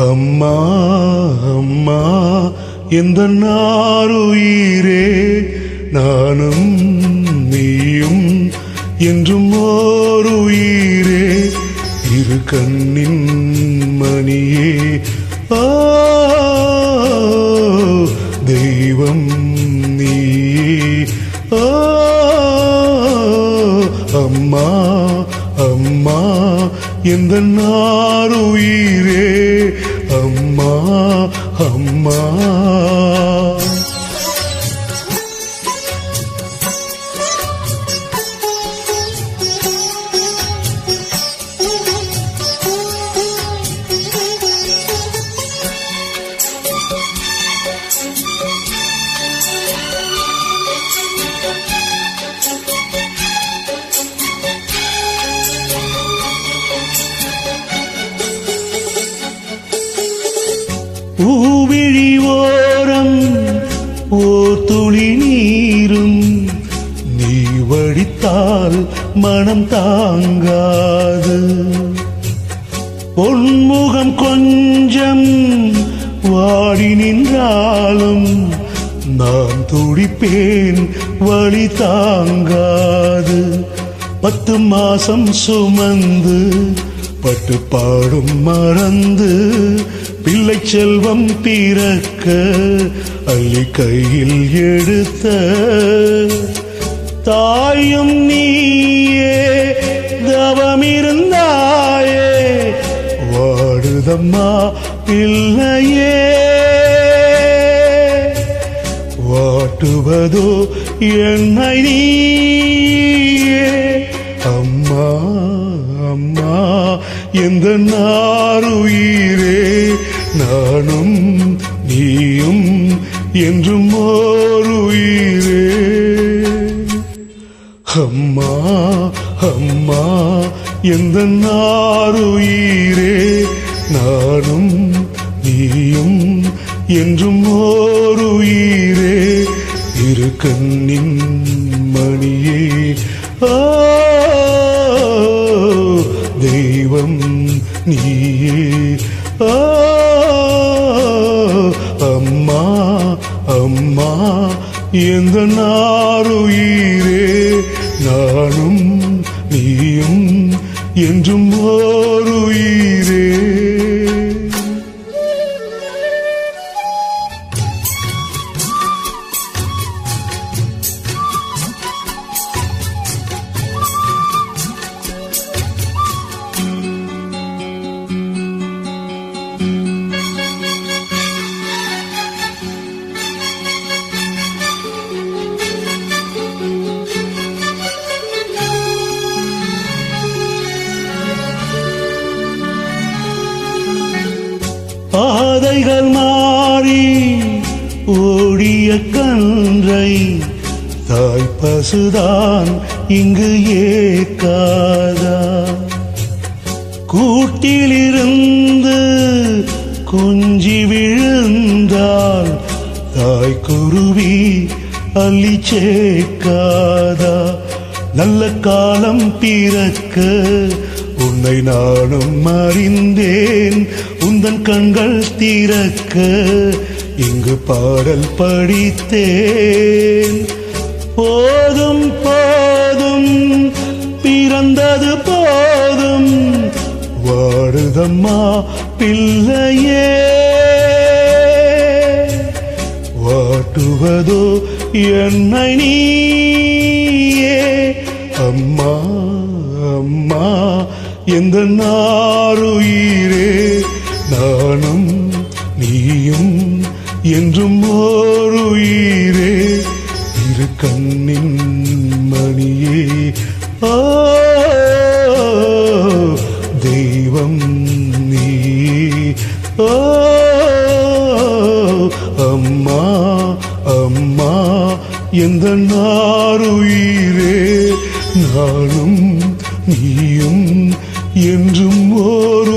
அம்மா அம்மா எந்த நாருயிரே நானும் நீயும் என்றும் ஓருயிரே இரு கண்ணின் மணியே ஆ தெய்வம் நீயே ஆ அம்மா அம்மா எந்த நாருயிரே அம்மா அம்மா பூவிழி ஓரம் ஓர் துளி நீரும் நீ வடித்தால் மனம் தாங்காது பொன்முகம் கொஞ்சம் வாடி நின்றாலும் நான் துடிப்பேன் வழி தாங்காது 10 மாசம் சுமந்து பட்டு பாடும் மறந்து பிள்ளை செல்வம் பிறக்க அள்ளி கையில் எடுத்த தாயும் நீயே தவமிருந்தாயே வாடுதம்மா பிள்ளையே வாட்டுவதோ என்னை நீயே அம்மா அம்மா எந்த நாருயிரே நானும் நீயும் என்றும் ஓருயிரே அம்மா அம்மா எந்த நாருயிரே நானும் நீயும் என்றும் ஓருயிரே இரு கண்ணின் மணியே ஆ தெய்வம் நீயே ஆ அம்மா அம்மா எந்த நாருயிரே நானும் நீயும் என்றும் ஓருயிரே பாதைகள் மாறி ஓடிய கன்றை தாய் பசுதான் இங்கு ஏற்காதா கூட்டிலிருந்து குஞ்சி விழுந்தால் தாய் குருவி அள்ளி சேர்க்காதா நல்ல காலம் பிறக்க உன்னை நானும் அறிந்தேன் உந்தன் கண்கள் திறக்க இங்கு பாடல் படித்தேன் போதும் போதும் பிறந்தது போதும் வாடுதம்மா பிள்ளையே வாட்டுவதோ என்னை நீயே அம்மா அம்மா எந்த நாருயிரே நானும் நீயும் என்றும் ஓருயிரே இரு கண்ணின் மணியே ஆ தெய்வம் நீயே ஆ அம்மா அம்மா எந்த நாருயிரே நானும் நீயும் என்றும் ஓர்